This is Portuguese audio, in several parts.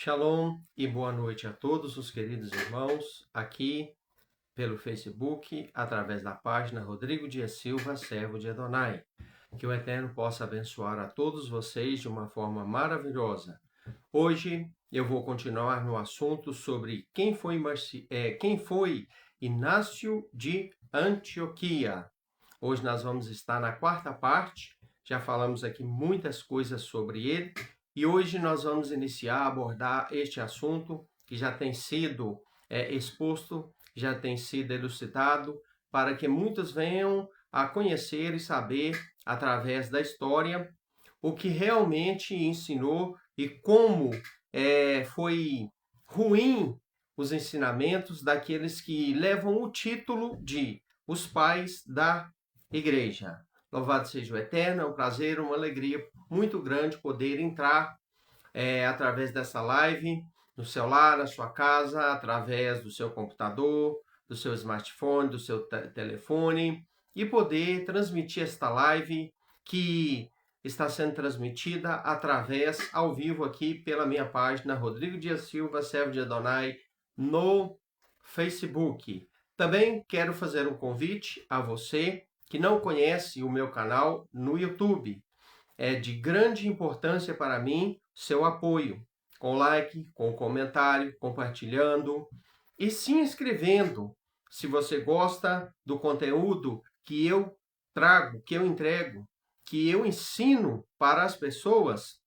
Shalom e boa noite a todos os queridos irmãos aqui pelo Facebook, através da página Rodrigo Dias Silva, servo de Adonai. Que o Eterno possa abençoar a todos vocês de uma forma maravilhosa. Hoje eu vou continuar no assunto sobre quem foi Inácio de Antioquia. Hoje nós vamos estar na quarta parte, já falamos aqui muitas coisas sobre ele, e hoje nós vamos iniciar a abordar este assunto que já tem sido exposto, já tem sido elucidado, para que muitos venham a conhecer e saber, através da história, o que realmente ensinou e como foi ruim os ensinamentos daqueles que levam o título de os pais da igreja. Louvado seja o Eterno, é um prazer, uma alegria muito grande poder entrar através dessa live, no seu lar, na sua casa, através do seu computador, do seu smartphone, do seu telefone, e poder transmitir esta live que está sendo transmitida através, ao vivo aqui, pela minha página Rodrigo Dias Silva, servo de Adonai, no Facebook. Também quero fazer um convite a você que não conhece o meu canal no YouTube. É de grande importância para mim seu apoio, com like, com comentário, compartilhando e se inscrevendo. Se você gosta do conteúdo que eu trago, que eu entrego, que eu ensino para as pessoas,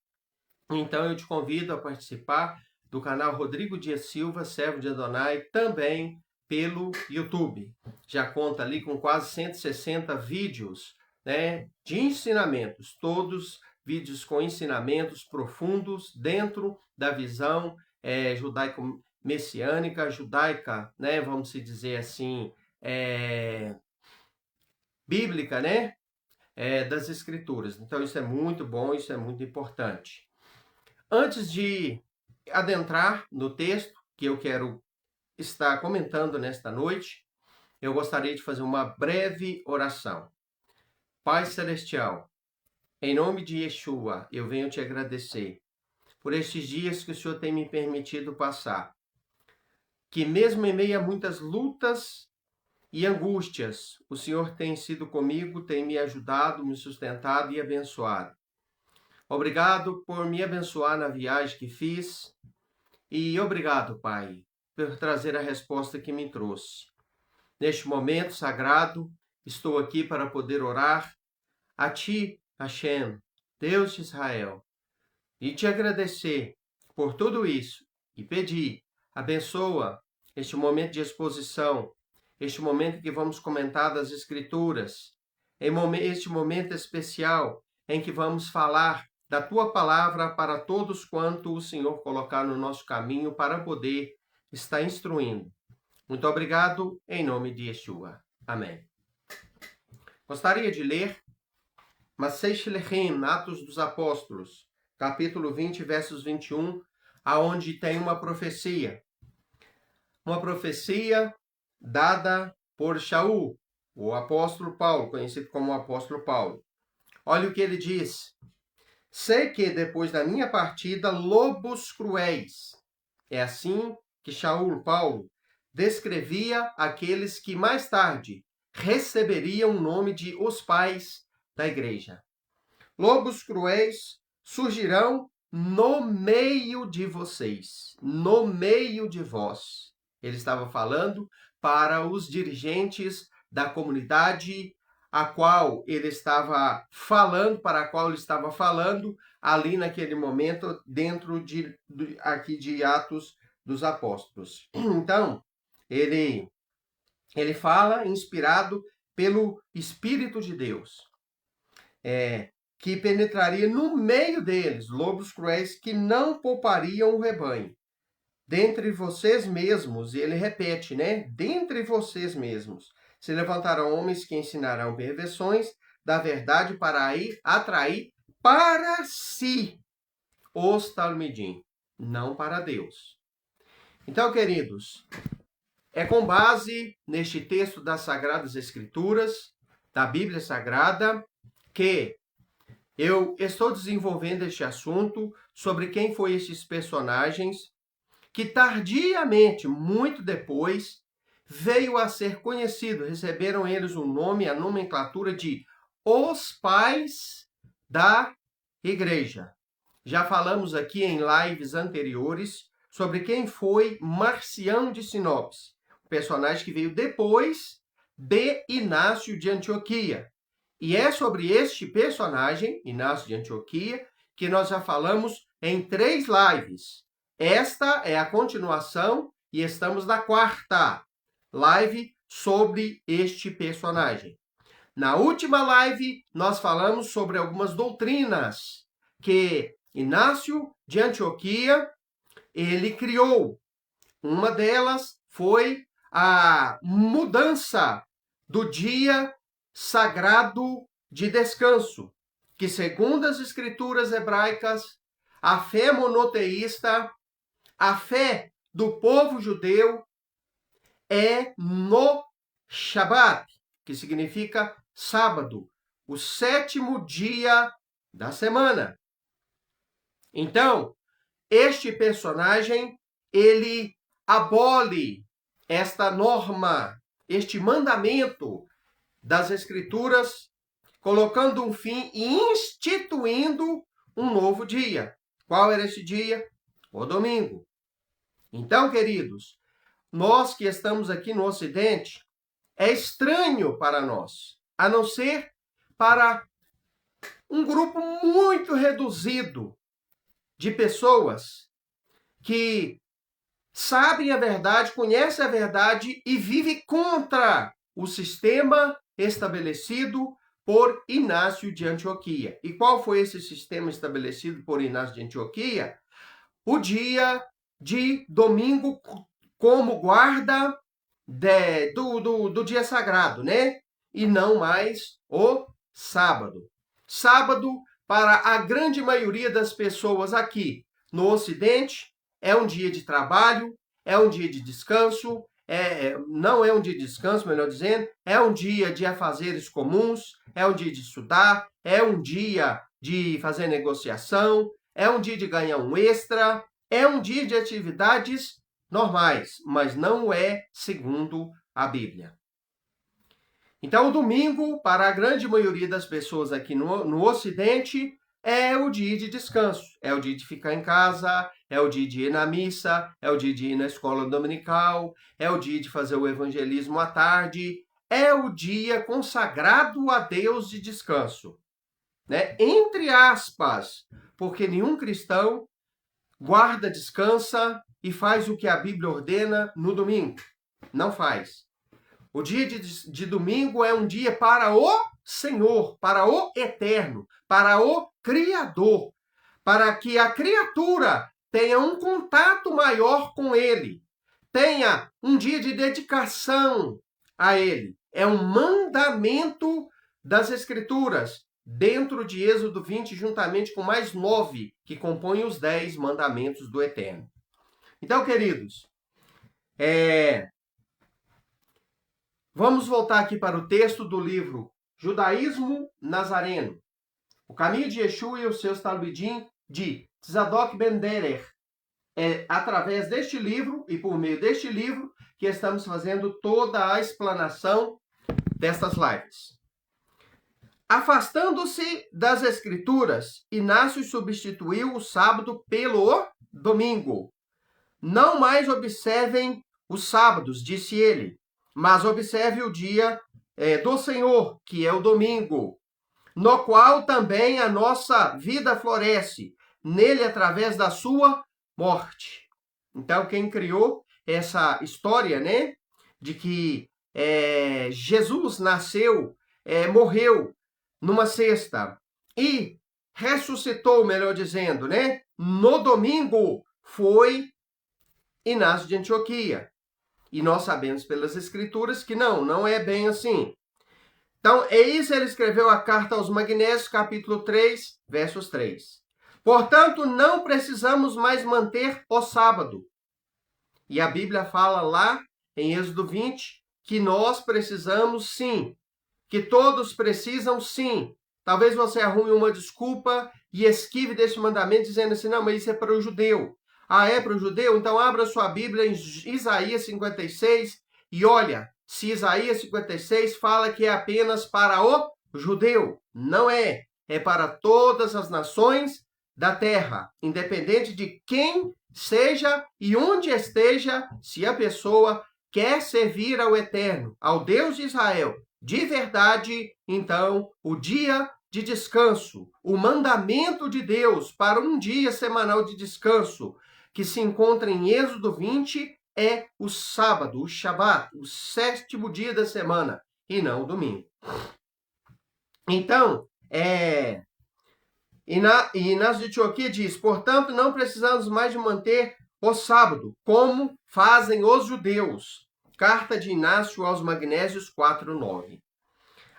então eu te convido a participar do canal Rodrigo Dias Silva, servo de Adonai, também pelo YouTube. Já conta ali com quase 160 vídeos, né, de ensinamentos, todos vídeos com ensinamentos profundos dentro da visão judaico-messiânica, judaica, né, vamos dizer assim, bíblica, né, das escrituras. Então isso é muito bom, isso é muito importante. Antes de adentrar no texto que eu quero estar comentando nesta noite, eu gostaria de fazer uma breve oração. Pai Celestial, em nome de Yeshua, eu venho te agradecer por estes dias que o Senhor tem me permitido passar. Que mesmo em meio a muitas lutas e angústias, o Senhor tem sido comigo, tem me ajudado, me sustentado e abençoado. Obrigado por me abençoar na viagem que fiz e obrigado, Pai, por trazer a resposta que me trouxe. Neste momento sagrado, estou aqui para poder orar a Ti, Hashem, Deus de Israel, e te agradecer por tudo isso e pedir, abençoa este momento de exposição, este momento que vamos comentar das Escrituras, este momento especial em que vamos falar da Tua palavra para todos quanto o Senhor colocar no nosso caminho para poder estar instruindo. Muito obrigado, em nome de Yeshua. Amém. Gostaria de ler Masei Shlechem, Atos dos Apóstolos, capítulo 20, versos 21, aonde tem uma profecia. Uma profecia dada por Shaul, o apóstolo Paulo, conhecido como o apóstolo Paulo. Olha o que ele diz. Sei que depois da minha partida, lobos cruéis. É assim que Shaul, Paulo, descrevia aqueles que mais tarde receberiam o nome de os pais da igreja. Lobos cruéis surgirão no meio de vocês, no meio de vós. Ele estava falando para os dirigentes da comunidade a qual ele estava falando, para a qual ele estava falando ali naquele momento, dentro aqui de Atos dos Apóstolos. Então, ele fala inspirado pelo Espírito de Deus, que penetraria no meio deles, lobos cruéis que não poupariam o rebanho. Dentre vocês mesmos, e ele repete, né? Dentre vocês mesmos, se levantarão homens que ensinarão perversões da verdade para atrair para si os talmidim, não para Deus. Então, queridos, é com base neste texto das Sagradas Escrituras, da Bíblia Sagrada, que eu estou desenvolvendo este assunto sobre quem foram esses personagens que tardiamente, muito depois, veio a ser conhecido. Receberam eles o nome, a nomenclatura de os pais da igreja. Já falamos aqui em lives anteriores sobre quem foi Marcião de Sinopes, um personagem que veio depois de Inácio de Antioquia. E é sobre este personagem, Inácio de Antioquia, que nós já falamos em 3 lives. Esta é a continuação e estamos na 4ª live sobre este personagem. Na última live, nós falamos sobre algumas doutrinas que Inácio de Antioquia ele criou. Uma delas foi a mudança do dia sagrado de descanso, que segundo as escrituras hebraicas, a fé monoteísta, a fé do povo judeu é no Shabat, que significa sábado, o 7º dia da semana. Então, este personagem, ele abole esta norma, este mandamento das Escrituras, colocando um fim e instituindo um novo dia. Qual era esse dia? O domingo. Então, queridos, nós que estamos aqui no Ocidente, é estranho para nós, a não ser para um grupo muito reduzido de pessoas que sabem a verdade, conhecem a verdade e vivem contra o sistema estabelecido por Inácio de Antioquia. E qual foi esse sistema estabelecido por Inácio de Antioquia? O dia de domingo como guarda do dia sagrado, né? E não mais o sábado. Sábado, para a grande maioria das pessoas aqui no Ocidente, é um dia de trabalho, é um dia de descanso, não é um dia de descanso, melhor dizendo, é um dia de afazeres comuns, é um dia de estudar, é um dia de fazer negociação, é um dia de ganhar um extra, é um dia de atividades normais, mas não é segundo a Bíblia. Então, o domingo, para a grande maioria das pessoas aqui no Ocidente, é o dia de descanso, é o dia de ficar em casa, é o dia de ir na missa, é o dia de ir na escola dominical, é o dia de fazer o evangelismo à tarde, é o dia consagrado a Deus de descanso, né? Entre aspas, porque nenhum cristão guarda, descansa e faz o que a Bíblia ordena no domingo. Não faz. O dia de domingo é um dia para o Senhor, para o Eterno, para o Criador, para que a criatura tenha um contato maior com Ele, tenha um dia de dedicação a Ele. É um mandamento das Escrituras, dentro de Êxodo 20, juntamente com mais 9, que compõem os 10 mandamentos do Eterno. Então, queridos, vamos voltar aqui para o texto do livro Judaísmo Nazareno, o caminho de Yeshua e os seus Talmidim, de Tzadok Ben Derer. É através deste livro e por meio deste livro que estamos fazendo toda a explanação destas lives. Afastando-se das Escrituras, Inácio substituiu o sábado pelo domingo. Não mais observem os sábados, disse ele, mas observe o dia do Senhor, que é o domingo, no qual também a nossa vida floresce, nele através da sua morte. Então, quem criou essa história, né, de que Jesus nasceu, morreu numa sexta e ressuscitou, melhor dizendo, né, no domingo, foi Inácio de Antioquia. E nós sabemos pelas Escrituras que não é bem assim. Então, eis ele escreveu a carta aos Magnésios, capítulo 3, versos 3. Portanto, não precisamos mais manter o sábado. E a Bíblia fala lá, em Êxodo 20, que nós precisamos sim, que todos precisam sim. Talvez você arrume uma desculpa e esquive deste mandamento, dizendo assim, não, mas isso é para o judeu. Ah, é para o judeu? Então abra sua Bíblia em Isaías 56 e olha, se Isaías 56 fala que é apenas para o judeu. Não é. É para todas as nações da terra, independente de quem seja e onde esteja, se a pessoa quer servir ao Eterno, ao Deus de Israel, de verdade, então o dia de descanso, o mandamento de Deus para um dia semanal de descanso, que se encontra em Êxodo 20, é o sábado, o Shabat, o 7º dia da semana, e não o domingo. Então, Inácio de Antioquia diz, portanto, não precisamos mais de manter o sábado, como fazem os judeus. Carta de Inácio aos Magnésios 4:9.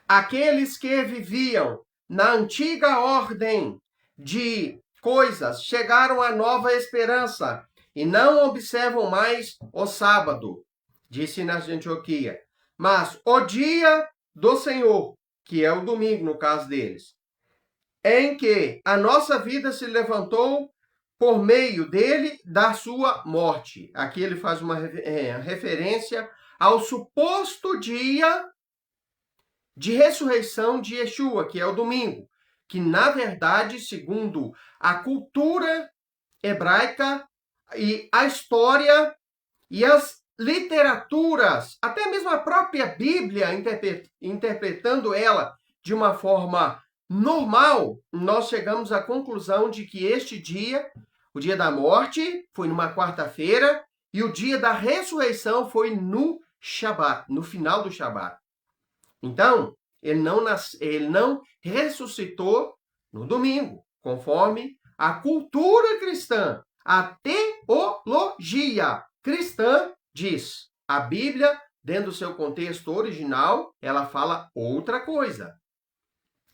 Aqueles que viviam na antiga ordem de coisas chegaram à nova esperança e não observam mais o sábado, disse Inácio de Antioquia. Mas o dia do Senhor, que é o domingo no caso deles, em que a nossa vida se levantou por meio dele, da sua morte. Aqui ele faz uma referência ao suposto dia de ressurreição de Yeshua, que é o domingo, que na verdade, segundo a cultura hebraica e a história e as literaturas, até mesmo a própria Bíblia, interpretando ela de uma forma normal, nós chegamos à conclusão de que este dia, o dia da morte, foi numa quarta-feira e o dia da ressurreição foi no Shabat, no final do Shabat. Então, ele não ressuscitou no domingo, conforme a cultura cristã, a teologia cristã diz. A Bíblia, dentro do seu contexto original, ela fala outra coisa.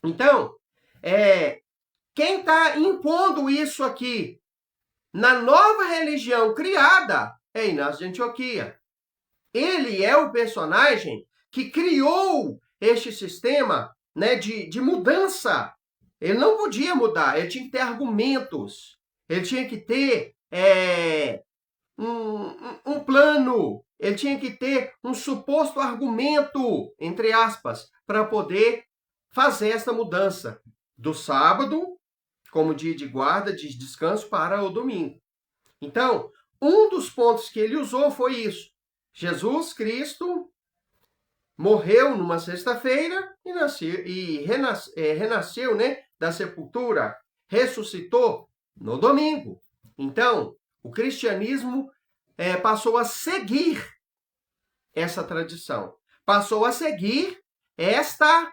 Então, quem está impondo isso aqui na nova religião criada é Inácio de Antioquia. Ele é o personagem que criou este sistema, né, de mudança. Ele não podia mudar, ele tinha que ter argumentos, ele tinha que ter um plano, ele tinha que ter um suposto argumento, entre aspas, para poder fazer essa mudança do sábado como dia de guarda, de descanso, para o domingo. Então, um dos pontos que ele usou foi isso. Jesus Cristo morreu numa sexta-feira e renasceu, né, da sepultura, ressuscitou no domingo. Então, o cristianismo passou a seguir essa tradição, passou a seguir esta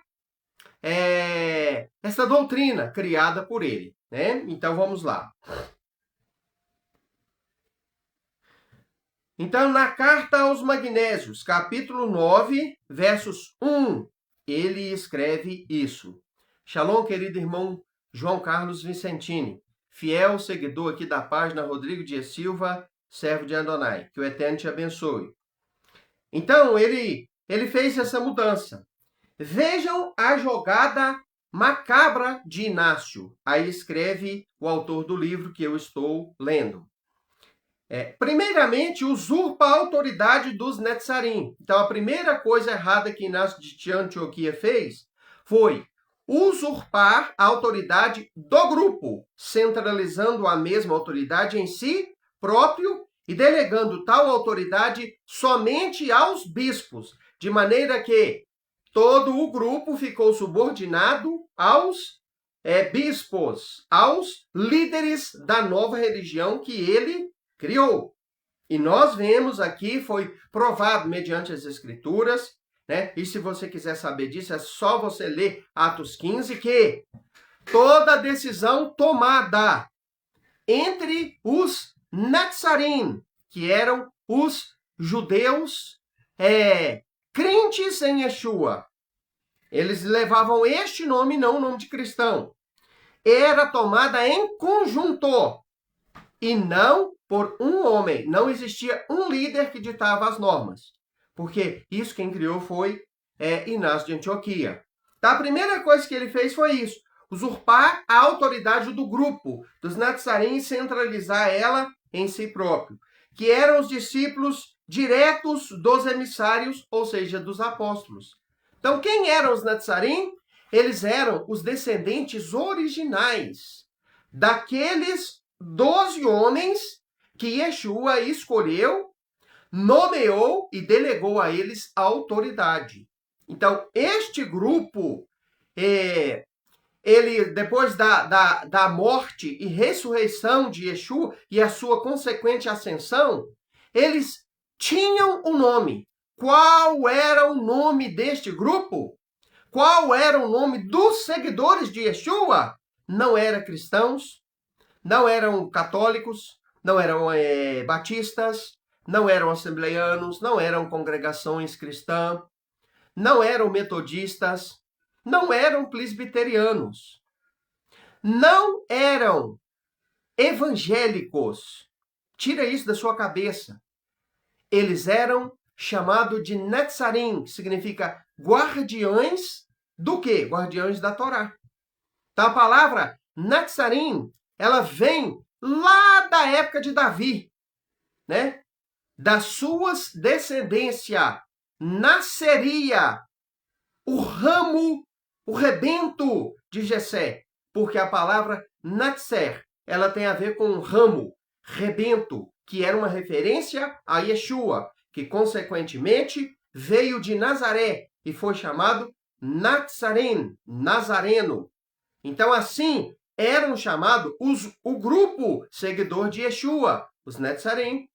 doutrina criada por ele, né? Então, vamos lá. Então, na carta aos Magnésios, capítulo 9, versos 1, ele escreve isso. Shalom, querido irmão João Carlos Vicentini, fiel seguidor aqui da página Rodrigo Dias Silva, servo de Adonai. Que o Eterno te abençoe. Então, ele fez essa mudança. Vejam a jogada macabra de Inácio. Aí escreve o autor do livro que eu estou lendo. Primeiramente, usurpa a autoridade dos Netzarim. Então, a primeira coisa errada que Inácio de Antioquia fez foi usurpar a autoridade do grupo, centralizando a mesma autoridade em si próprio e delegando tal autoridade somente aos bispos, de maneira que todo o grupo ficou subordinado aos bispos, aos líderes da nova religião que ele criou. E nós vemos aqui, foi provado mediante as escrituras, né? E se você quiser saber disso, é só você ler Atos 15, que toda decisão tomada entre os Netzarim, que eram os judeus crentes em Yeshua, eles levavam este nome, não o nome de cristão, era tomada em conjunto e não por um homem. Não existia um líder que ditava as normas, porque isso quem criou foi Inácio de Antioquia. Tá? A primeira coisa que ele fez foi isso, usurpar a autoridade do grupo dos Nazarim e centralizar ela em si próprio, que eram os discípulos diretos dos emissários, ou seja, dos apóstolos. Então, quem eram os Nazarim? Eles eram os descendentes originais daqueles 12 homens que Yeshua escolheu, nomeou e delegou a eles a autoridade. Então, este grupo, ele, depois da morte e ressurreição de Yeshua e a sua consequente ascensão, eles tinham um nome. Qual era o nome deste grupo? Qual era o nome dos seguidores de Yeshua? Não eram cristãos, não eram católicos, não eram batistas, não eram assembleianos, não eram congregações cristãs, não eram metodistas, não eram presbiterianos, não eram evangélicos. Tira isso da sua cabeça. Eles eram chamados de Netzarim, que significa guardiões do quê? Guardiões da Torá. Então a palavra Netzarim, ela vem lá da época de Davi, né? Das suas descendências nasceria o ramo, o rebento de Jessé, porque a palavra Natser, ela tem a ver com ramo, rebento, que era uma referência a Yeshua, que consequentemente veio de Nazaré e foi chamado Nazarim, Nazareno. Então assim eram chamados o grupo seguidor de Yeshua, os Netzarim.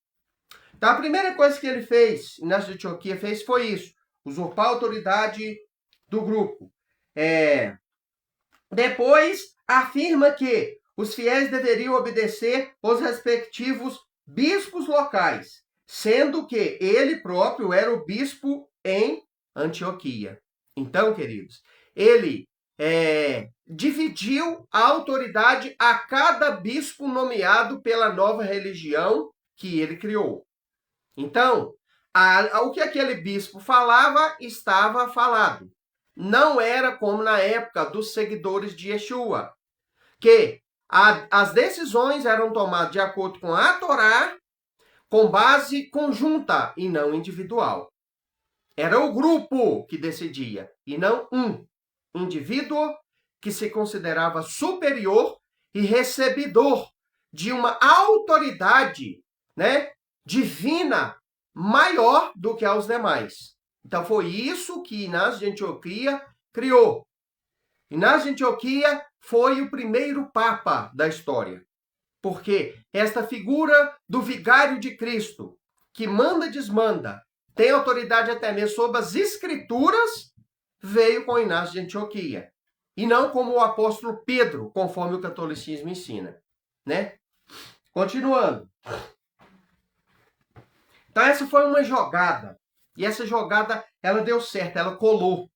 Então a primeira coisa que ele fez, Inácio de Antioquia fez, foi isso, usurpar a autoridade do grupo. Depois afirma que os fiéis deveriam obedecer aos respectivos bispos locais, sendo que ele próprio era o bispo em Antioquia. Então, queridos, ele dividiu a autoridade a cada bispo nomeado pela nova religião que ele criou. Então, o que aquele bispo falava, estava falado. Não era como na época dos seguidores de Yeshua, que as decisões eram tomadas de acordo com a Torá, com base conjunta e não individual. Era o grupo que decidia, e não um indivíduo que se considerava superior e recebedor de uma autoridade, né, divina maior do que aos demais. Então foi isso que Inácio de Antioquia criou. Inácio de Antioquia foi o primeiro papa da história, porque esta figura do vigário de Cristo, que manda e desmanda, tem autoridade até mesmo sobre as escrituras, veio com Inácio de Antioquia. E não como o apóstolo Pedro, conforme o catolicismo ensina, né? Continuando. Então essa foi uma jogada. E essa jogada, ela deu certo, ela colou.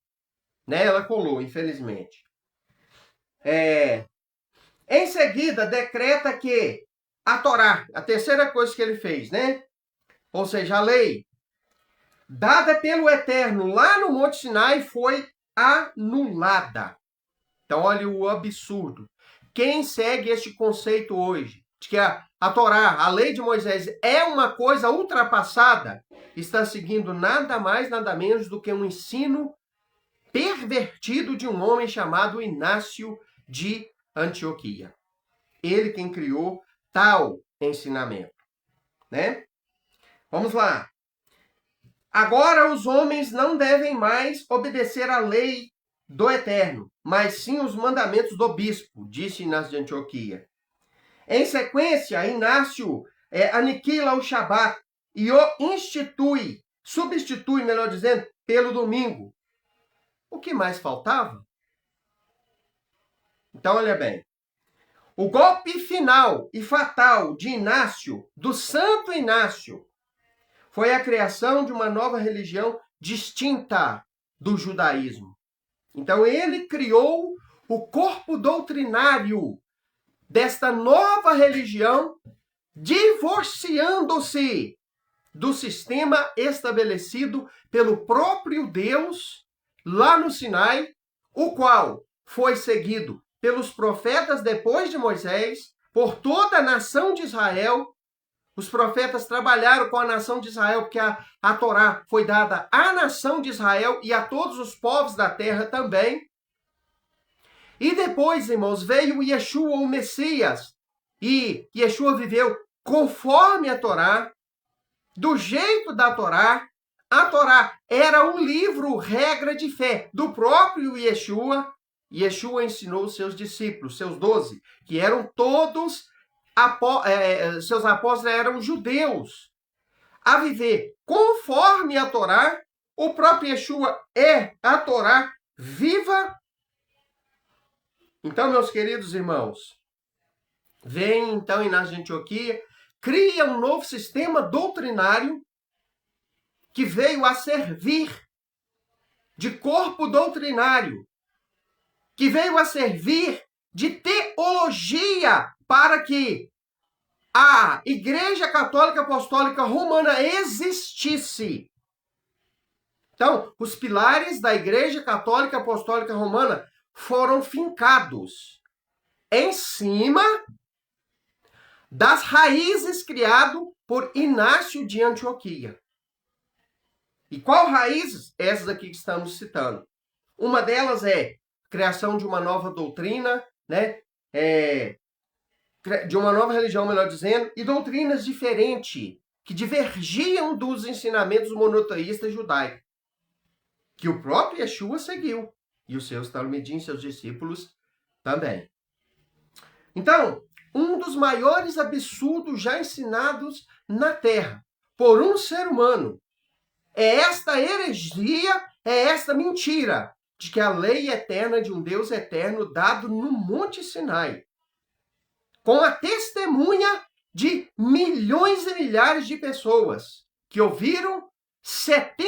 Né? Ela colou, infelizmente. Em seguida, decreta que a Torá, a terceira coisa que ele fez, né? Ou seja, a lei, dada pelo Eterno lá no Monte Sinai, foi anulada. Então, olha o absurdo. Quem segue este conceito hoje, de que a Torá, a lei de Moisés, é uma coisa ultrapassada, está seguindo nada mais, nada menos do que um ensino pervertido de um homem chamado Inácio de Antioquia. Ele quem criou tal ensinamento, né? Vamos lá. Agora os homens não devem mais obedecer à lei do Eterno, mas sim os mandamentos do bispo, disse Inácio de Antioquia. Em sequência, Inácio aniquila o Shabat e o substitui, melhor dizendo, pelo domingo. O que mais faltava? Então, olha bem. O golpe final e fatal de Inácio, do Santo Inácio, foi a criação de uma nova religião distinta do judaísmo. Então, ele criou o corpo doutrinário desta nova religião, divorciando-se do sistema estabelecido pelo próprio Deus lá no Sinai, o qual foi seguido pelos profetas depois de Moisés, por toda a nação de Israel. Os profetas trabalharam com a nação de Israel, porque a Torá foi dada à nação de Israel e a todos os povos da terra também. E depois, irmãos, veio Yeshua, o Messias, e Yeshua viveu conforme a Torá, do jeito da Torá. A Torá era um livro, regra de fé do próprio Yeshua. Yeshua ensinou seus discípulos, seus 12, que eram todos, seus apóstolos eram judeus, a viver conforme a Torá. O próprio Yeshua é a Torá viva. Então, meus queridos irmãos, vem então Inácio de Antioquia, cria um novo sistema doutrinário que veio a servir de corpo doutrinário, que veio a servir de teologia para que a Igreja Católica Apostólica Romana existisse. Então, os pilares da Igreja Católica Apostólica Romana foram fincados em cima das raízes criado por Inácio de Antioquia. E qual raízes? Essas aqui que estamos citando. Uma delas é criação de uma nova doutrina, né? De uma nova religião, melhor dizendo, e doutrinas diferentes, que divergiam dos ensinamentos monoteístas judaicos, que o próprio Yeshua seguiu, e os seus talmidim, seus discípulos, também. Então, um dos maiores absurdos já ensinados na Terra por um ser humano é esta heresia, é esta mentira de que a lei eterna de um Deus eterno dado no Monte Sinai, com a testemunha de milhões e milhares de pessoas que ouviram 70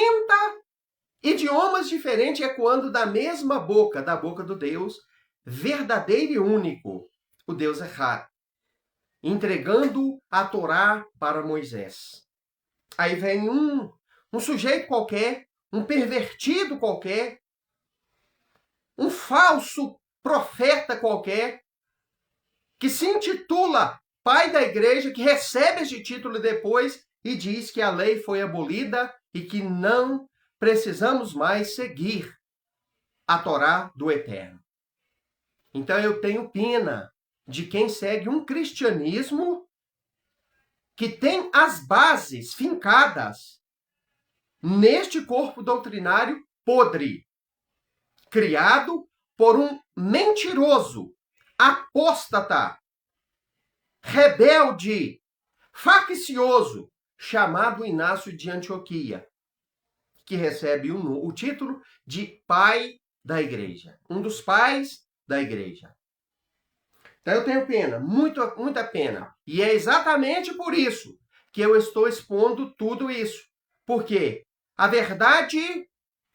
idiomas diferentes ecoando da mesma boca, da boca do Deus verdadeiro e único, o Deus errado, entregando a Torá para Moisés. Aí vem um sujeito qualquer, um pervertido qualquer, um falso profeta qualquer, que se intitula pai da igreja, que recebe esse título depois e diz que a lei foi abolida e que não precisamos mais seguir a Torá do Eterno. Então eu tenho pena de quem segue um cristianismo que tem as bases fincadas neste corpo doutrinário podre, criado por um mentiroso, apóstata, rebelde, faccioso, chamado Inácio de Antioquia, que recebe o título de pai da igreja, um dos pais da igreja. Então eu tenho pena, muita pena. E é exatamente por isso que eu estou expondo tudo isso. Porque a verdade,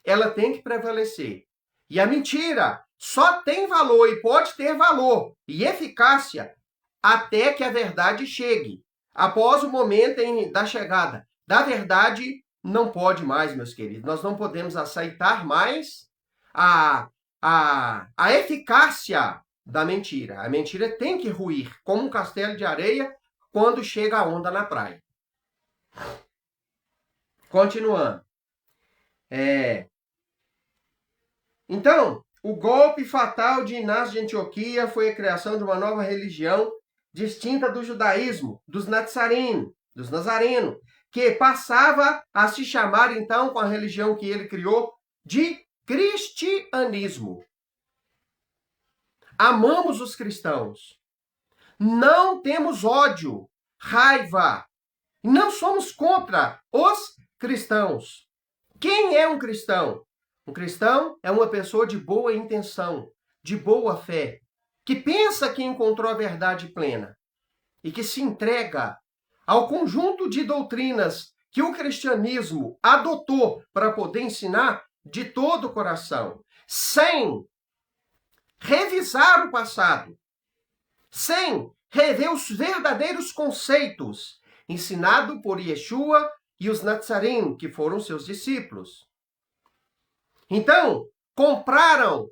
ela tem que prevalecer. E a mentira só tem valor e pode ter valor e eficácia até que a verdade chegue. Após o momento da chegada da verdade, não pode mais, meus queridos. Nós não podemos aceitar mais a eficácia da mentira. A mentira tem que ruir como um castelo de areia quando chega a onda na praia. Continuando. Então, o golpe fatal de Inácio de Antioquia foi a criação de uma nova religião distinta do judaísmo, dos nazarenos, que passava a se chamar, então, com a religião que ele criou, de cristianismo. Amamos os cristãos. Não temos ódio, raiva. Não somos contra os cristãos. Quem é um cristão? Um cristão é uma pessoa de boa intenção, de boa fé, que pensa que encontrou a verdade plena e que se entrega ao conjunto de doutrinas que o cristianismo adotou para poder ensinar de todo o coração, sem revisar o passado, sem rever os verdadeiros conceitos ensinados por Yeshua e os nazarenos, que foram seus discípulos. Então, compraram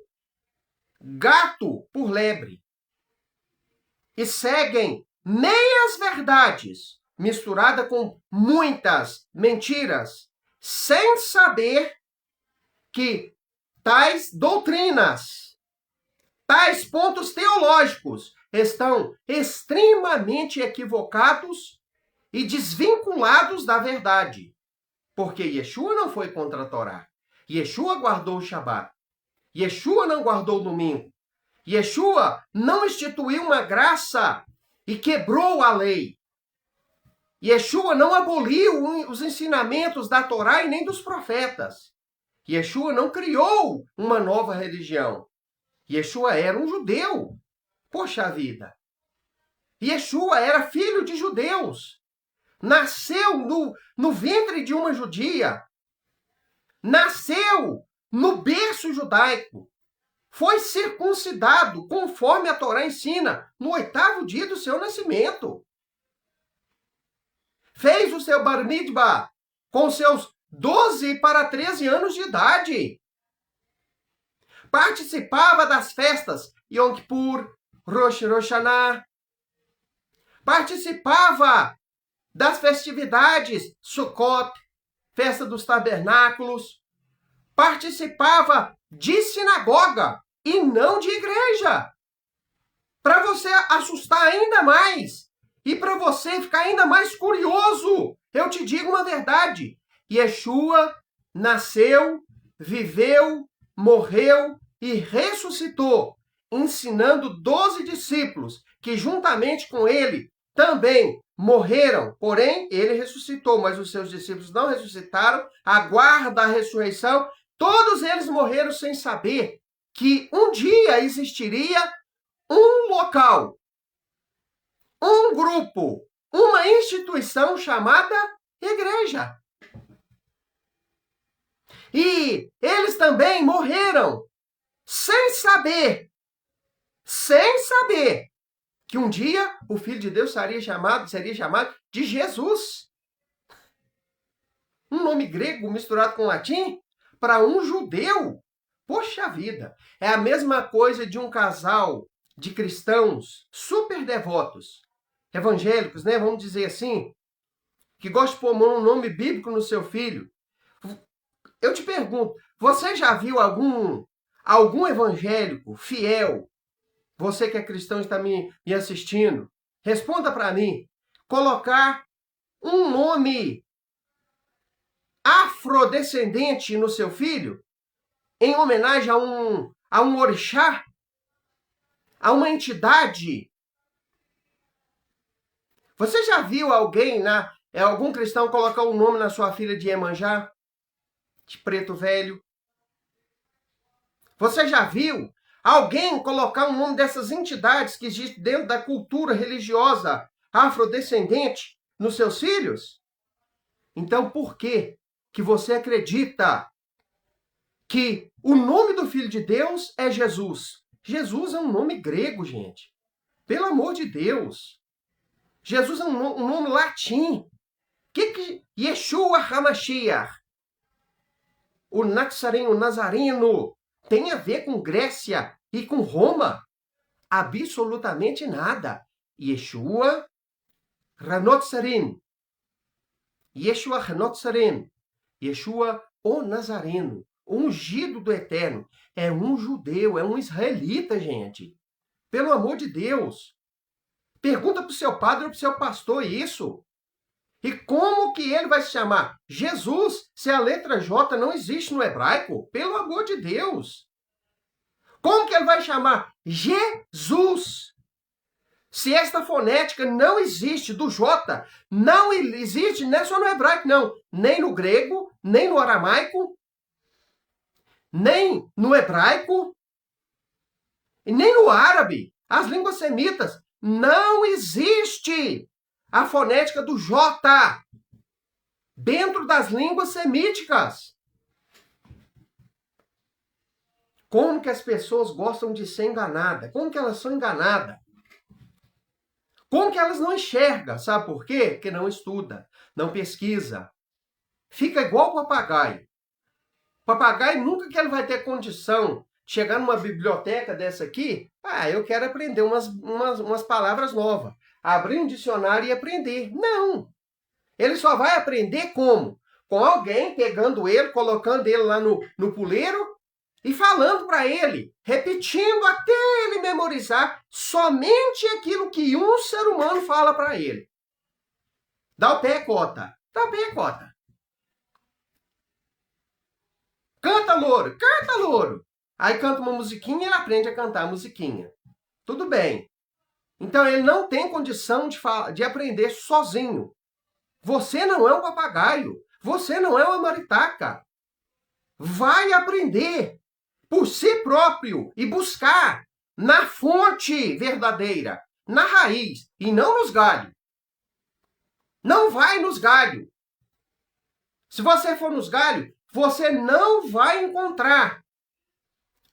gato por lebre e seguem meias verdades misturada com muitas mentiras, sem saber que tais doutrinas, tais pontos teológicos estão extremamente equivocados e desvinculados da verdade. Porque Yeshua não foi contra a Torá. Yeshua guardou o Shabat. Yeshua não guardou o domingo. Yeshua não instituiu uma graça e quebrou a lei. Yeshua não aboliu os ensinamentos da Torá e nem dos profetas. Yeshua não criou uma nova religião. Yeshua era um judeu. Poxa vida. Yeshua era filho de judeus. Nasceu no ventre de uma judia. Nasceu no berço judaico. Foi circuncidado, conforme a Torá ensina, no 8º dia do seu nascimento. Fez o seu bar mitzvah com seus 12 para 13 anos de idade. Participava das festas Yom Kippur, Rosh Hashanah. Participava das festividades Sukkot, Festa dos Tabernáculos. Participava de sinagoga e não de igreja. Para você assustar ainda mais e para você ficar ainda mais curioso, eu te digo uma verdade. Yeshua nasceu, viveu, morreu e ressuscitou, ensinando 12 discípulos que juntamente com ele também morreram. Porém, ele ressuscitou, mas os seus discípulos não ressuscitaram. Aguarda a ressurreição. Todos eles morreram sem saber que um dia existiria um local, um grupo, uma instituição chamada igreja. E eles também morreram sem saber que um dia o Filho de Deus seria chamado de Jesus. Um nome grego misturado com latim para um judeu. Poxa vida, é a mesma coisa de um casal de cristãos super devotos, evangélicos, né? Vamos dizer assim, que gostam de pôr um nome bíblico no seu filho. Eu te pergunto, você já viu algum evangélico fiel, você que é cristão e está me assistindo, responda para mim, colocar um nome afrodescendente no seu filho, em homenagem a um orixá, a uma entidade? Você já viu algum cristão colocar o nome na sua filha de Iemanjá? De preto velho? Você já viu alguém colocar o nome dessas entidades que existem dentro da cultura religiosa afrodescendente nos seus filhos? Então, por que você acredita que o nome do Filho de Deus é Jesus? Jesus é um nome grego, gente. Pelo amor de Deus. Jesus é um nome latim. Que Yeshua HaMashiach, o Nazareno, tem a ver com Grécia e com Roma? Absolutamente nada. Yeshua HaNazareno. Yeshua HaNazareno. Yeshua o Nazareno, o ungido do Eterno. É um judeu, é um israelita, gente. Pelo amor de Deus. Pergunta para o seu padre ou para o seu pastor isso. E como que ele vai se chamar Jesus se a letra J não existe no hebraico? Pelo amor de Deus. Como que ele vai chamar Jesus se esta fonética não existe do J? Não existe, não é só no hebraico, não. Nem no grego, nem no aramaico, nem no hebraico, e nem no árabe. As línguas semitas. Não existe a fonética do J dentro das línguas semíticas. Como que as pessoas gostam de ser enganadas? Como que elas são enganadas? Como que elas não enxergam? Sabe por quê? Porque não estuda, não pesquisa. Fica igual o papagaio. O papagaio nunca que ele vai ter condição chegar numa biblioteca dessa aqui, eu quero aprender umas palavras novas. Abrir um dicionário e aprender. Não! Ele só vai aprender como? Com alguém pegando ele, colocando ele lá no puleiro e falando para ele, repetindo até ele memorizar somente aquilo que um ser humano fala para ele. Dá o pé, cota. Dá o pé, cota. Canta, louro. Canta, louro. Aí canta uma musiquinha e ele aprende a cantar a musiquinha. Tudo bem. Então ele não tem condição de aprender sozinho. Você não é um papagaio. Você não é uma maritaca. Vai aprender por si próprio e buscar na fonte verdadeira, na raiz, e não nos galhos. Não vai nos galhos. Se você for nos galhos, você não vai encontrar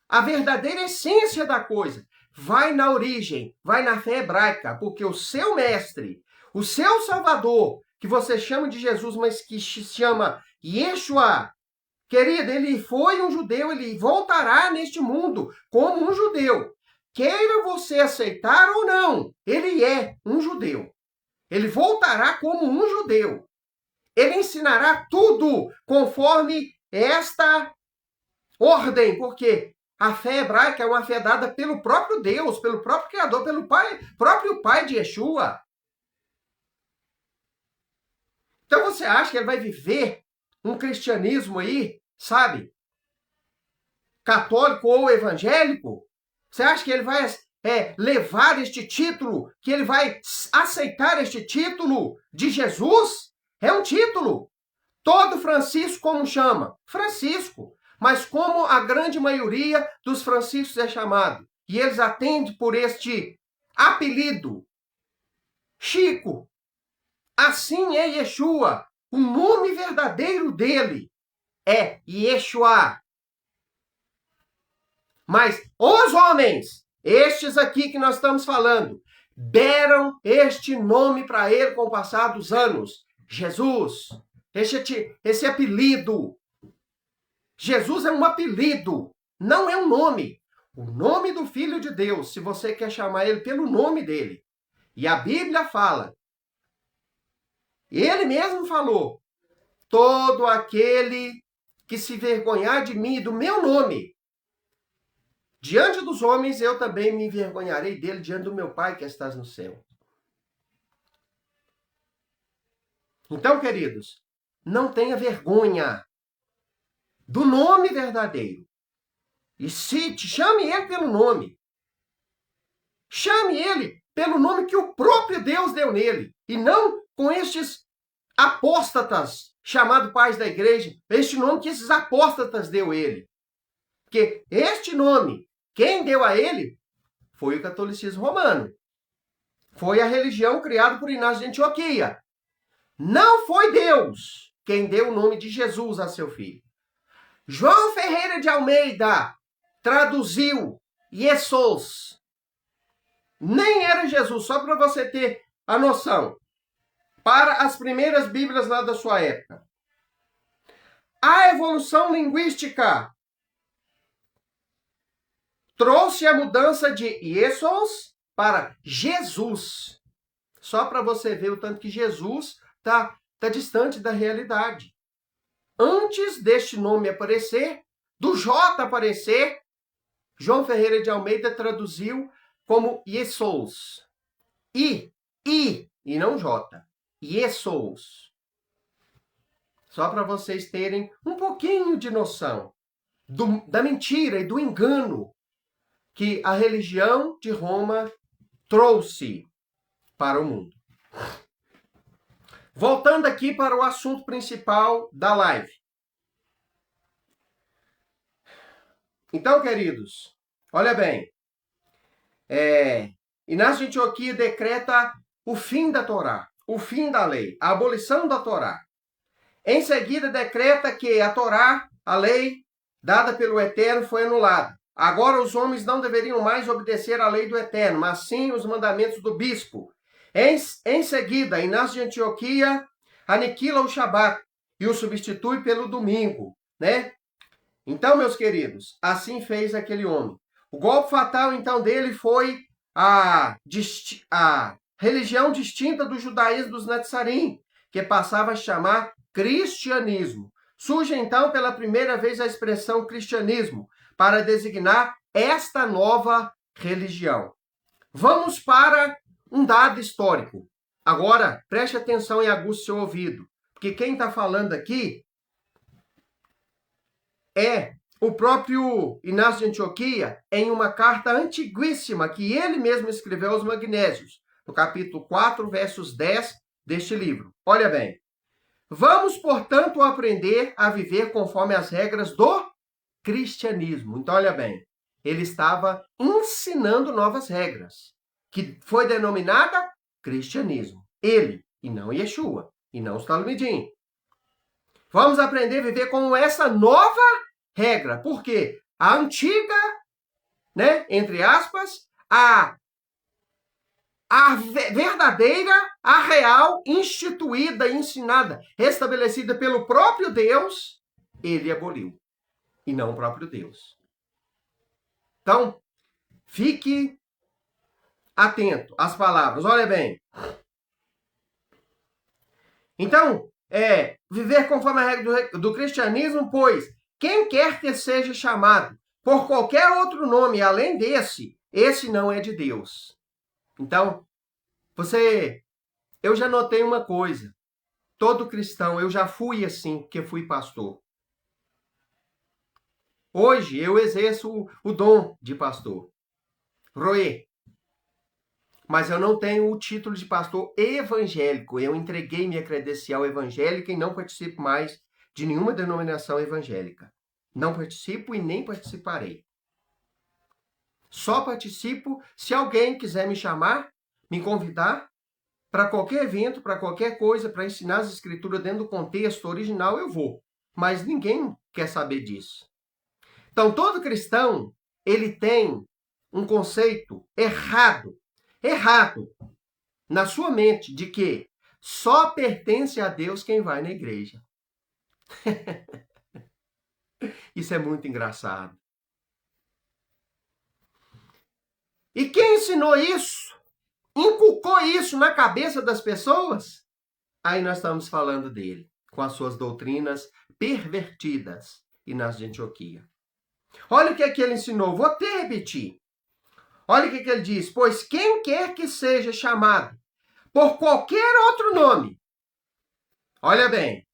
a verdadeira essência da coisa. Vai na origem, vai na fé hebraica, porque o seu mestre, o seu salvador, que você chama de Jesus, mas que se chama Yeshua, querido, ele foi um judeu, ele voltará neste mundo como um judeu. Queira você aceitar ou não, ele é um judeu. Ele voltará como um judeu. Ele ensinará tudo conforme esta ordem, porque a fé hebraica é uma fé dada pelo próprio Deus, pelo próprio Criador, pelo próprio Pai de Yeshua. Então você acha que ele vai viver um cristianismo aí, sabe? Católico ou evangélico? Você acha que ele vai levar este título, que ele vai aceitar este título de Jesus? É um título. Todo Francisco como chama? Francisco. Mas como a grande maioria dos franciscos é chamado? E eles atendem por este apelido. Chico. Assim é Yeshua. O nome verdadeiro dele é Yeshua. Mas os homens, estes aqui que nós estamos falando, deram este nome para ele com o passar dos anos. Jesus. Esse apelido. Jesus é um apelido, não é um nome. O nome do Filho de Deus, se você quer chamar ele pelo nome dele. E a Bíblia fala, ele mesmo falou, todo aquele que se vergonhar de mim e do meu nome, diante dos homens eu também me envergonharei dele diante do meu Pai que estás no céu. Então, queridos, não tenha vergonha do nome verdadeiro. E se te chame ele pelo nome. Chame ele pelo nome que o próprio Deus deu nele. E não com estes apóstatas, chamados pais da igreja, este nome que esses apóstatas deu ele. Porque este nome, quem deu a ele, foi o catolicismo romano. Foi a religião criada por Inácio de Antioquia. Não foi Deus quem deu o nome de Jesus a seu filho. João Ferreira de Almeida traduziu Jesus. Nem era Jesus, só para você ter a noção. Para as primeiras Bíblias lá da sua época. A evolução linguística trouxe a mudança de Jesus para Jesus. Só para você ver o tanto que Jesus está distante da realidade. Antes deste nome aparecer, do J aparecer, João Ferreira de Almeida traduziu como Jesus. I e não J. Jesus. Só para vocês terem um pouquinho de noção da mentira e do engano que a religião de Roma trouxe para o mundo. Voltando aqui para o assunto principal da live. Então, queridos, olha bem. Inácio de Antioquia decreta o fim da Torá, o fim da lei, a abolição da Torá. Em seguida, decreta que a Torá, a lei dada pelo Eterno, foi anulada. Agora os homens não deveriam mais obedecer à lei do Eterno, mas sim os mandamentos do bispo. Em seguida, Inácio de Antioquia aniquila o Shabat e o substitui pelo domingo, né? Então, meus queridos, assim fez aquele homem. O golpe fatal, então, dele foi a religião distinta do judaísmo dos Netzarim, que passava a chamar cristianismo. Surge, então, pela primeira vez a expressão cristianismo, para designar esta nova religião. Vamos para um dado histórico. Agora, preste atenção e aguce seu ouvido, porque quem está falando aqui é o próprio Inácio de Antioquia, em uma carta antiguíssima que ele mesmo escreveu aos Magnésios, no capítulo 4, versos 10 deste livro. Olha bem. Vamos, portanto, aprender a viver conforme as regras do cristianismo. Então, olha bem. Ele estava ensinando novas regras, que foi denominada cristianismo. Ele, e não Yeshua, e não os Talmidim. Vamos aprender a viver com essa nova regra. Por quê? A antiga, né, entre aspas, a verdadeira, a real, instituída, ensinada, estabelecida pelo próprio Deus, ele aboliu. E não o próprio Deus. Então, fique atento às palavras. Olha bem. Então, viver conforme a regra do cristianismo, pois quem quer que seja chamado por qualquer outro nome além desse, esse não é de Deus. Então, eu já notei uma coisa. Todo cristão, eu já fui assim, porque fui pastor. Hoje eu exerço o dom de pastor. Roê. Mas eu não tenho o título de pastor evangélico. Eu entreguei minha credencial evangélica e não participo mais de nenhuma denominação evangélica. Não participo e nem participarei. Só participo se alguém quiser me chamar, me convidar para qualquer evento, para qualquer coisa, para ensinar as escrituras dentro do contexto original, eu vou. Mas ninguém quer saber disso. Então, todo cristão, ele tem um conceito errado na sua mente de que só pertence a Deus quem vai na igreja. Isso é muito engraçado. E quem ensinou isso, inculcou isso na cabeça das pessoas, aí nós estamos falando dele, com as suas doutrinas pervertidas, Inácio de Antioquia. Olha o que é que ele ensinou, vou até repetir. Olha o que ele diz, pois quem quer que seja chamado por qualquer outro nome, olha bem,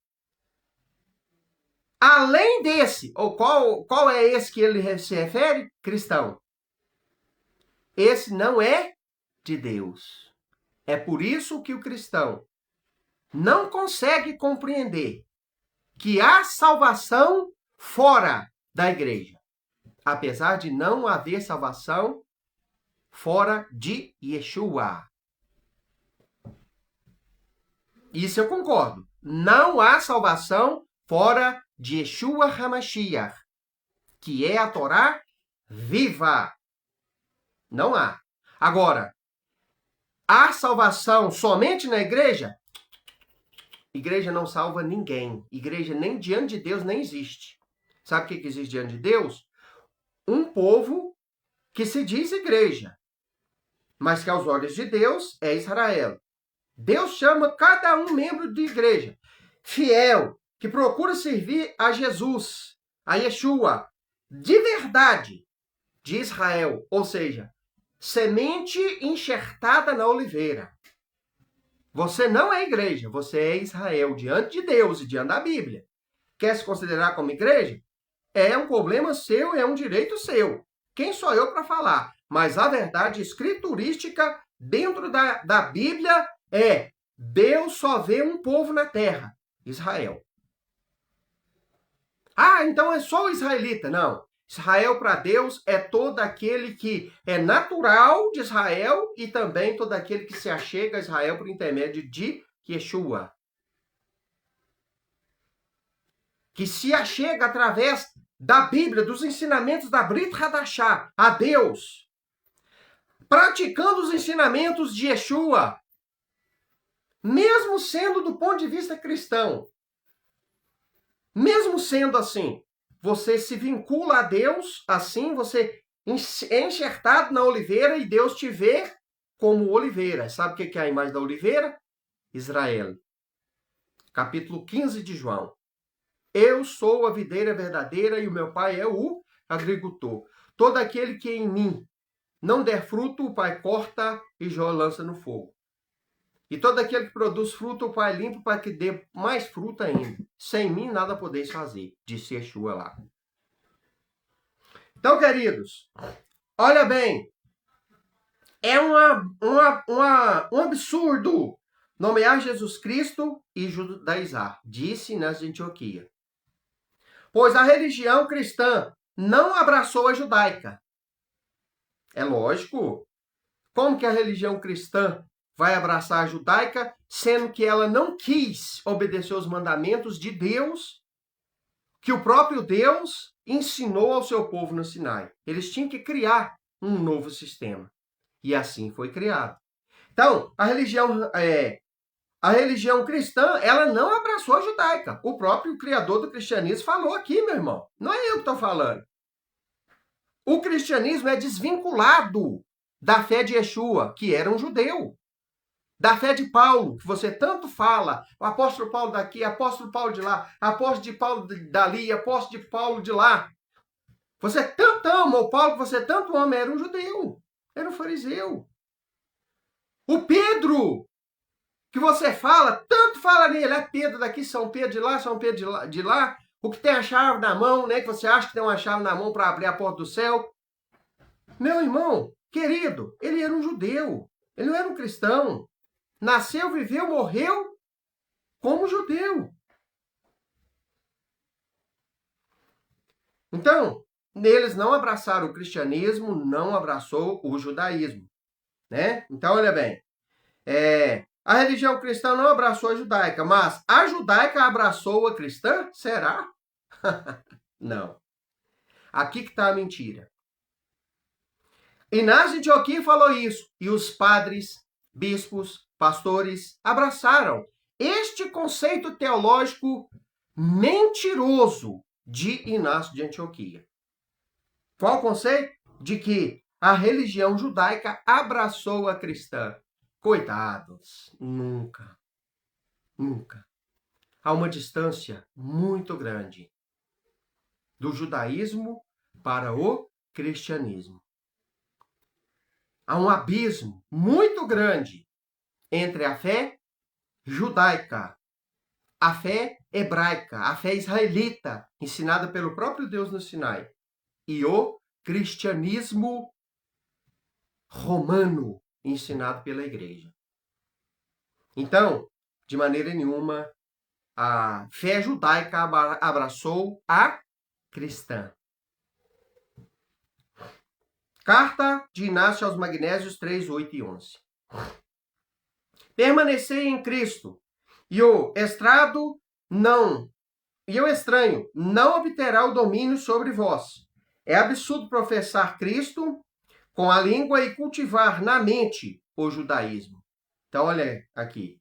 além desse, ou qual é esse que ele se refere? Cristão. Esse não é de Deus. É por isso que o cristão não consegue compreender que há salvação fora da igreja. Apesar de não haver salvação fora de Yeshua. Isso eu concordo. Não há salvação fora de Yeshua HaMashiach, que é a Torá viva. Não há. Agora, há salvação somente na igreja? Igreja não salva ninguém. Igreja nem diante de Deus nem existe. Sabe o que existe diante de Deus? Um povo que se diz igreja, mas que aos olhos de Deus é Israel. Deus chama cada um membro de igreja, fiel, que procura servir a Jesus, a Yeshua, de verdade, de Israel, ou seja, semente enxertada na oliveira. Você não é igreja, você é Israel, diante de Deus e diante da Bíblia. Quer se considerar como igreja? É um problema seu, é um direito seu. Quem sou eu para falar? Mas a verdade escriturística dentro da Bíblia é: Deus só vê um povo na terra, Israel. Ah, então é só o israelita. Não. Israel para Deus é todo aquele que é natural de Israel e também todo aquele que se achega a Israel por intermédio de Yeshua. Que se achega através da Bíblia, dos ensinamentos da Brit Hadashah, a Deus. Praticando os ensinamentos de Yeshua. Mesmo sendo do ponto de vista cristão. Mesmo sendo assim. você se vincula a Deus, assim você é enxertado na oliveira e Deus te vê como oliveira. Sabe o que é a imagem da oliveira? Israel. Capítulo 15 de João. Eu sou a videira verdadeira e o meu pai é o agricultor. Todo aquele que em mim não der fruto, o pai corta e já lança no fogo. E todo aquele que produz fruto, o pai limpa para que dê mais fruto ainda. Sem mim nada podeis fazer, disse Yeshua lá. Então, queridos, olha bem, é um absurdo nomear Jesus Cristo e judaizar, disse Inácio de Antioquia. Pois a religião cristã não abraçou a judaica. É lógico. Como que a religião cristã vai abraçar a judaica, sendo que ela não quis obedecer os mandamentos de Deus, que o próprio Deus ensinou ao seu povo no Sinai? Eles tinham que criar um novo sistema. E assim foi criado. Então, a religião cristã, ela não abraçou a judaica. O próprio criador do cristianismo falou aqui, meu irmão. Não é eu que estou falando. O cristianismo é desvinculado da fé de Yeshua, que era um judeu. Da fé de Paulo, que você tanto fala. O apóstolo Paulo daqui, apóstolo Paulo de lá, apóstolo de Paulo dali, apóstolo de Paulo de lá. Você tanto ama o Paulo, que você tanto ama, era um judeu. Era um fariseu. O Pedro, que você fala, tanto fala nele, é Pedro daqui, São Pedro de lá, São Pedro de lá, o que tem a chave na mão, né? Que você acha que tem uma chave na mão para abrir a porta do céu. Meu irmão, querido, ele era um judeu, ele não era um cristão. Nasceu, viveu, morreu como judeu. Então, eles não abraçaram o cristianismo, não abraçou o judaísmo, né? Então, olha bem, a religião cristã não abraçou a judaica, mas a judaica abraçou a cristã? Será? Não. Aqui que está a mentira. Inácio de Antioquia falou isso, e os padres, bispos, pastores abraçaram este conceito teológico mentiroso de Inácio de Antioquia. Qual o conceito? De que a religião judaica abraçou a cristã. Coitados, nunca. Nunca. Há uma distância muito grande do judaísmo para o cristianismo. Há um abismo muito grande entre a fé judaica, a fé hebraica, a fé israelita, ensinada pelo próprio Deus no Sinai, e o cristianismo romano, ensinado pela igreja. Então, de maneira nenhuma, a fé judaica abraçou a cristã. Carta de Inácio aos Magnésios 3, 8 e 11. Permanecei em Cristo, e o estranho não obterá o domínio sobre vós. É absurdo professar Cristo com a língua e cultivar na mente o judaísmo. Então, olha aqui.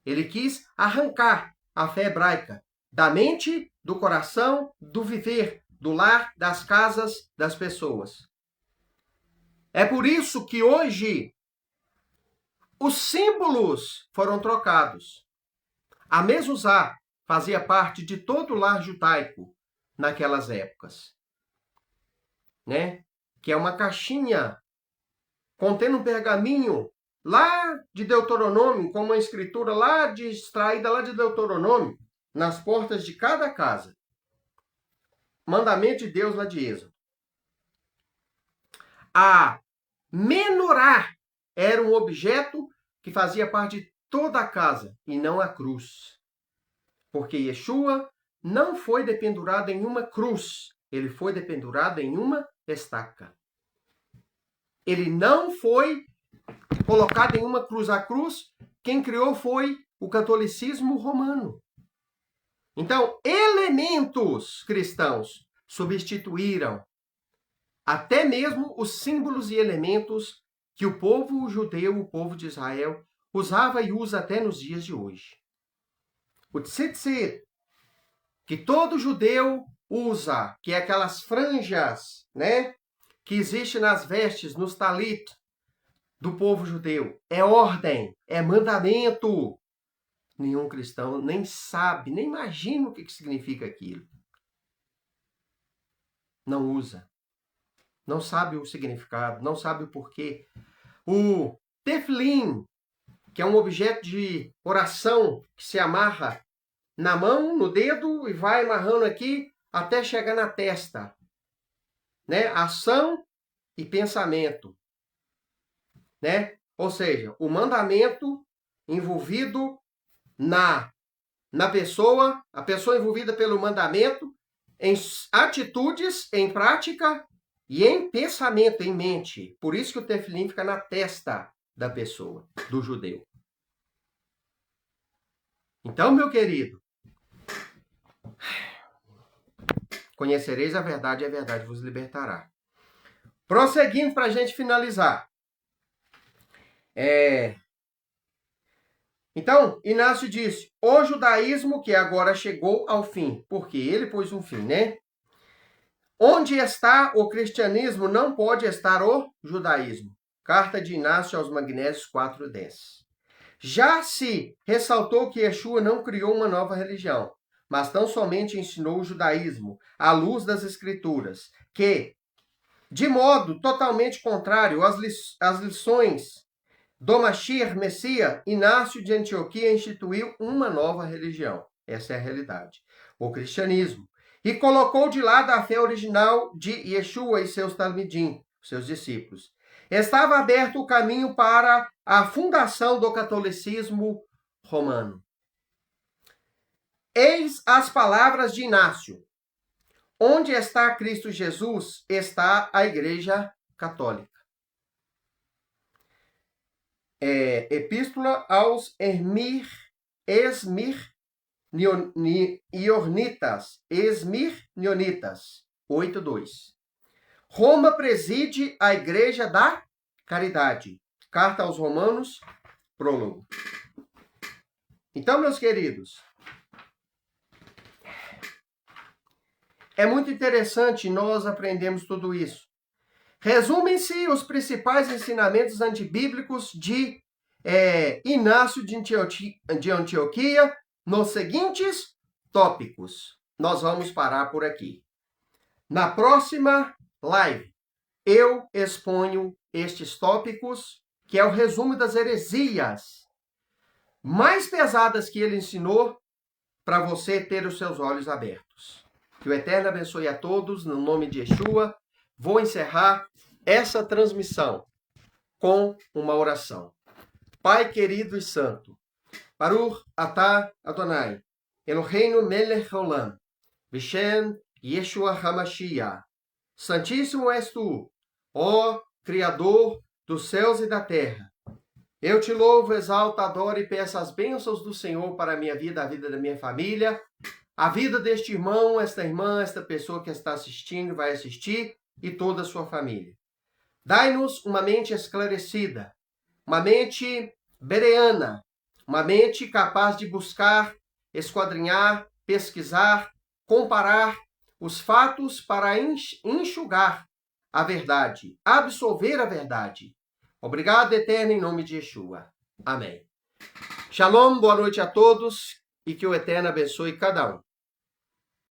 Ele quis arrancar a fé hebraica da mente, do coração, do viver, do lar, das casas, das pessoas. É por isso que hoje os símbolos foram trocados. A mezuzá fazia parte de todo o lar judaico naquelas épocas, né? Que é uma caixinha contendo um pergaminho lá de Deuteronômio, com uma escritura extraída lá de Deuteronômio, nas portas de cada casa. Mandamento de Deus lá de Êxodo. A menorá era um objeto que fazia parte de toda a casa e não a cruz. Porque Yeshua não foi dependurado em uma cruz, ele foi dependurado em uma estaca. Ele não foi colocado em uma cruz. A cruz, quem criou foi o catolicismo romano. Então, elementos cristãos substituíram até mesmo os símbolos e elementos que o povo judeu, o povo de Israel, usava e usa até nos dias de hoje. O tzitzit, que todo judeu usa, que é aquelas franjas, né, que existe nas vestes, nos talit do povo judeu. É ordem, é mandamento. Nenhum cristão nem sabe, nem imagina o que significa aquilo. Não usa. Não sabe o significado, não sabe o porquê. O tefilin, que é um objeto de oração que se amarra na mão, no dedo e vai amarrando aqui até chegar na testa, né? Ação e pensamento, né? Ou seja, o mandamento envolvido na pessoa, a pessoa envolvida pelo mandamento em atitudes, em prática e em pensamento, em mente. Por isso que o tefilim fica na testa da pessoa, do judeu. Então, meu querido, conhecereis a verdade e a verdade vos libertará. Prosseguindo para a gente finalizar. Então, Inácio disse, o judaísmo que agora chegou ao fim, porque ele pôs um fim, né? Onde está o cristianismo, não pode estar o judaísmo. Carta de Inácio aos Magnésios 4:10. Já se ressaltou que Yeshua não criou uma nova religião, mas tão somente ensinou o judaísmo, à luz das escrituras, que, de modo totalmente contrário às lições do Mashiach, Messias, Inácio de Antioquia instituiu uma nova religião. Essa é a realidade. O cristianismo. E colocou de lado a fé original de Yeshua e seus talmidim, seus discípulos. Estava aberto o caminho para a fundação do catolicismo romano. Eis as palavras de Inácio. Onde está Cristo Jesus, está a Igreja Católica. Epístola aos Esmirnionitas, 8:2. Roma preside a Igreja da Caridade. Carta aos Romanos, prólogo. Então, meus queridos, é muito interessante nós aprendermos tudo isso. Resumem-se os principais ensinamentos antibíblicos de Inácio de Antioquia nos seguintes tópicos. Nós vamos parar por aqui. Na próxima live, eu exponho estes tópicos, que é o resumo das heresias mais pesadas que ele ensinou para você ter os seus olhos abertos. Que o Eterno abençoe a todos, no nome de Yeshua. Vou encerrar essa transmissão com uma oração. Pai querido e santo, Baruch atah Adonai, Eloheinu melech haolam, Bishem Yeshua HaMashiach. Santíssimo és tu, ó Criador dos céus e da terra. Eu te louvo, exalto, adoro e peço as bênçãos do Senhor para a minha vida, a vida da minha família, a vida deste irmão, esta irmã, esta pessoa que está assistindo, vai assistir, e toda a sua família. Dai-nos uma mente esclarecida, uma mente bereana, uma mente capaz de buscar, esquadrinhar, pesquisar, comparar os fatos para enxugar a verdade, absolver a verdade. Obrigado, Eterno, em nome de Yeshua. Amém. Shalom, boa noite a todos e que o Eterno abençoe cada um.